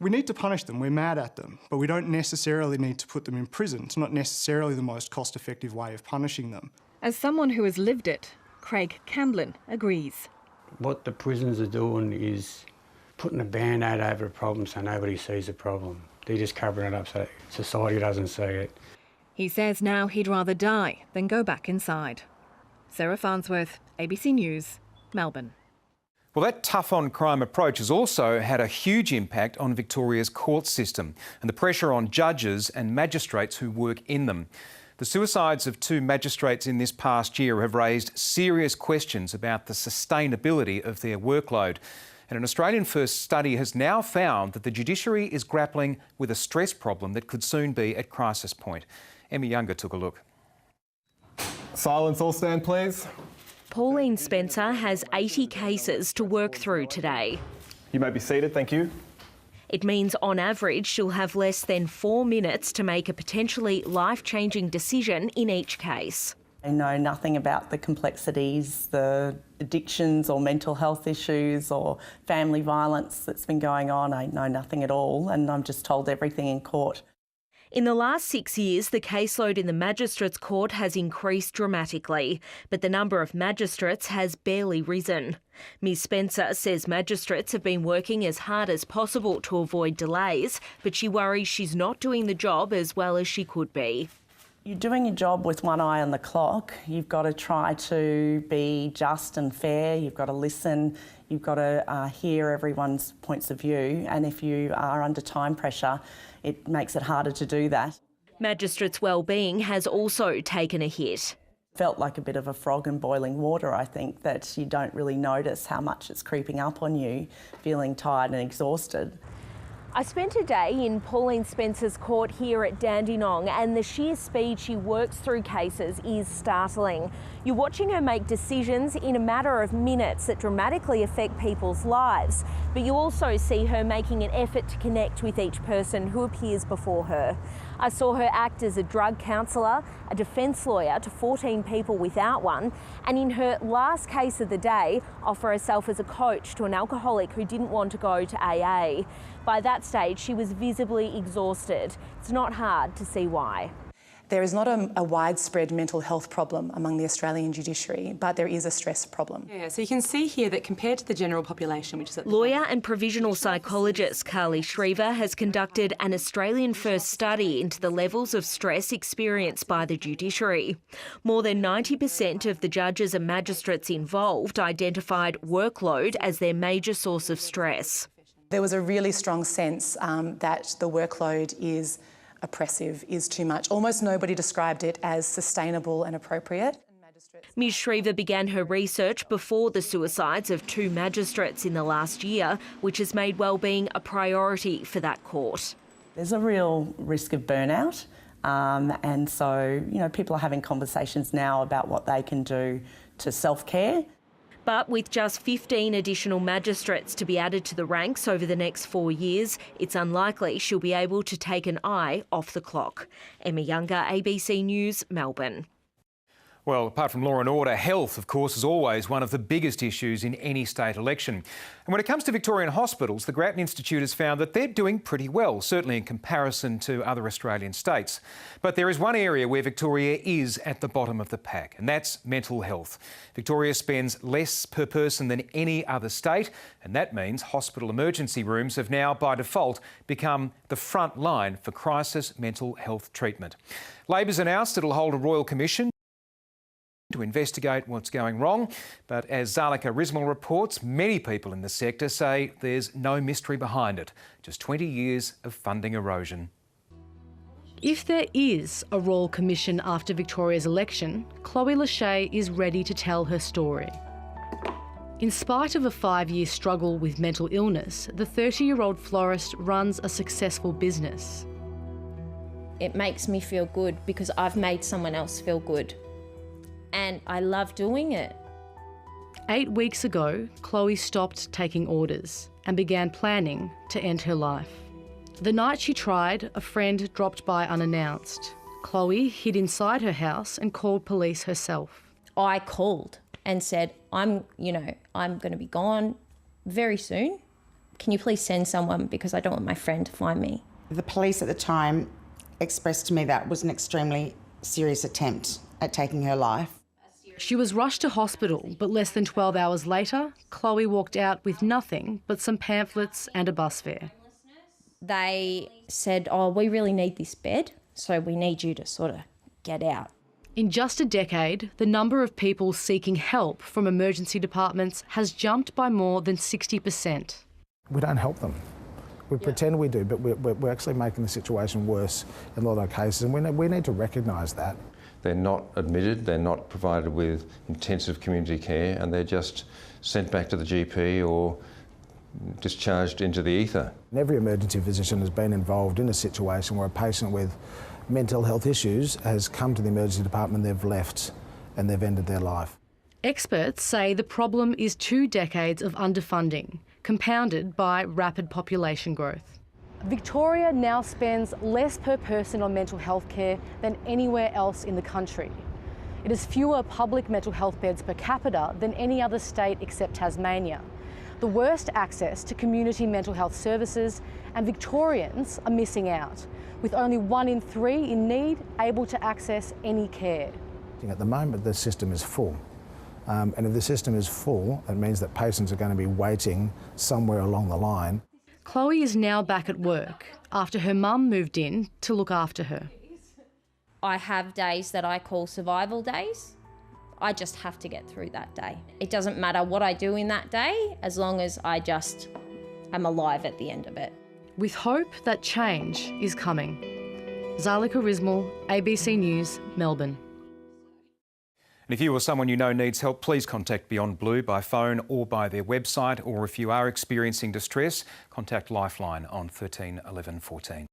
We need to punish them, we're mad at them, but we don't necessarily need to put them in prison. It's not necessarily the most cost-effective way of punishing them. As someone who has lived it, Craig Camblin agrees. What the prisons are doing is putting a band-aid over a problem so nobody sees the problem. They're just covering it up so society doesn't see it. He says now he'd rather die than go back inside. Sarah Farnsworth, ABC News, Melbourne. Well, that tough-on-crime approach has also had a huge impact on Victoria's court system and the pressure on judges and magistrates who work in them. The suicides of 2 magistrates in this past year have raised serious questions about the sustainability of their workload. And an Australian First study has now found that the judiciary is grappling with a stress problem that could soon be at crisis point. Emma Younger took a look. Silence, all stand please. Pauline Spencer has 80 cases to work through today. You may be seated, thank you. It means on average she'll have less than 4 minutes to make a potentially life-changing decision in each case. I know nothing about the complexities, the addictions or mental health issues or family violence that's been going on. I know nothing at all, and I'm just told everything in court. In the last 6 years, the caseload in the Magistrates Court has increased dramatically, but the number of magistrates has barely risen. Ms Spencer says magistrates have been working as hard as possible to avoid delays, but she worries she's not doing the job as well as she could be. You're doing your job with one eye on the clock. You've got to try to be just and fair. You've got to listen. You've got to hear everyone's points of view. And if you are under time pressure, it makes it harder to do that. Magistrates' wellbeing has also taken a hit. Felt like a bit of a frog in boiling water, I think, that you don't really notice how much it's creeping up on you, feeling tired and exhausted. I spent a day in Pauline Spencer's court here at Dandenong, and the sheer speed she works through cases is startling. You're watching her make decisions in a matter of minutes that dramatically affect people's lives, but you also see her making an effort to connect with each person who appears before her. I saw her act as a drug counsellor, a defence lawyer to 14 people without one, and in her last case of the day, offer herself as a coach to an alcoholic who didn't want to go to AA. By that stage, she was visibly exhausted. It's not hard to see why. There is not a widespread mental health problem among the Australian judiciary, but there is a stress problem. Yeah, so you can see here that compared to the general population, which is at Lawyer and provisional psychologist Carly Shriver has conducted an Australian First study into the levels of stress experienced by the judiciary. More than 90% of the judges and magistrates involved identified workload as their major source of stress. There was a really strong sense that the workload is oppressive, is too much. Almost nobody described it as sustainable and appropriate. Ms Shriver began her research before the suicides of 2 magistrates in the last year, which has made wellbeing a priority for that court. There's a real risk of burnout, and so people are having conversations now about what they can do to self-care. But with just 15 additional magistrates to be added to the ranks over the next 4 years, it's unlikely she'll be able to take an eye off the clock. Emma Younger, ABC News, Melbourne. Well, apart from law and order, health, of course, is always one of the biggest issues in any state election. And when it comes to Victorian hospitals, the Grattan Institute has found that they're doing pretty well, certainly in comparison to other Australian states. But there is one area where Victoria is at the bottom of the pack, and that's mental health. Victoria spends less per person than any other state, and that means hospital emergency rooms have now, by default, become the front line for crisis mental health treatment. Labor's announced it'll hold a royal commission to investigate what's going wrong. But as Zalika Rismal reports, many people in the sector say there's no mystery behind it. Just 20 years of funding erosion. If there is a Royal Commission after Victoria's election, Chloe Lachey is ready to tell her story. In spite of a 5-year struggle with mental illness, the 30-year-old florist runs a successful business. It makes me feel good because I've made someone else feel good. And I love doing it. 8 weeks ago, Chloe stopped taking orders and began planning to end her life. The night she tried, a friend dropped by unannounced. Chloe hid inside her house and called police herself. I called and said, I'm going to be gone very soon. can you please send someone because I don't want my friend to find me. The police at the time expressed to me that was an extremely serious attempt at taking her life. She was rushed to hospital, but less than 12 hours later, Chloe walked out with nothing but some pamphlets and a bus fare. They said, oh, we really need this bed, so we need you to sort of get out. In just a decade, the number of people seeking help from emergency departments has jumped by more than 60%. We don't help them. We pretend we do, but we're actually making the situation worse in a lot of cases, and we need to recognise that. They're not admitted, they're not provided with intensive community care, and they're just sent back to the GP or discharged into the ether. Every emergency physician has been involved in a situation where a patient with mental health issues has come to the emergency department, they've left and they've ended their life. Experts say the problem is 2 decades of underfunding, compounded by rapid population growth. Victoria now spends less per person on mental health care than anywhere else in the country. It has fewer public mental health beds per capita than any other state except Tasmania, the worst access to community mental health services, and Victorians are missing out, with only 1 in 3 in need able to access any care. At the moment, the system is full. And if the system is full, it means that patients are going to be waiting somewhere along the line. Chloe is now back at work after her mum moved in to look after her. I have days that I call survival days. I just have to get through that day. It doesn't matter what I do in that day, as long as I just am alive at the end of it. With hope that change is coming. Zalika Rismal, ABC News, Melbourne. And if you or someone you know needs help, please contact Beyond Blue by phone or by their website, or if you are experiencing distress, contact Lifeline on 13 11 14.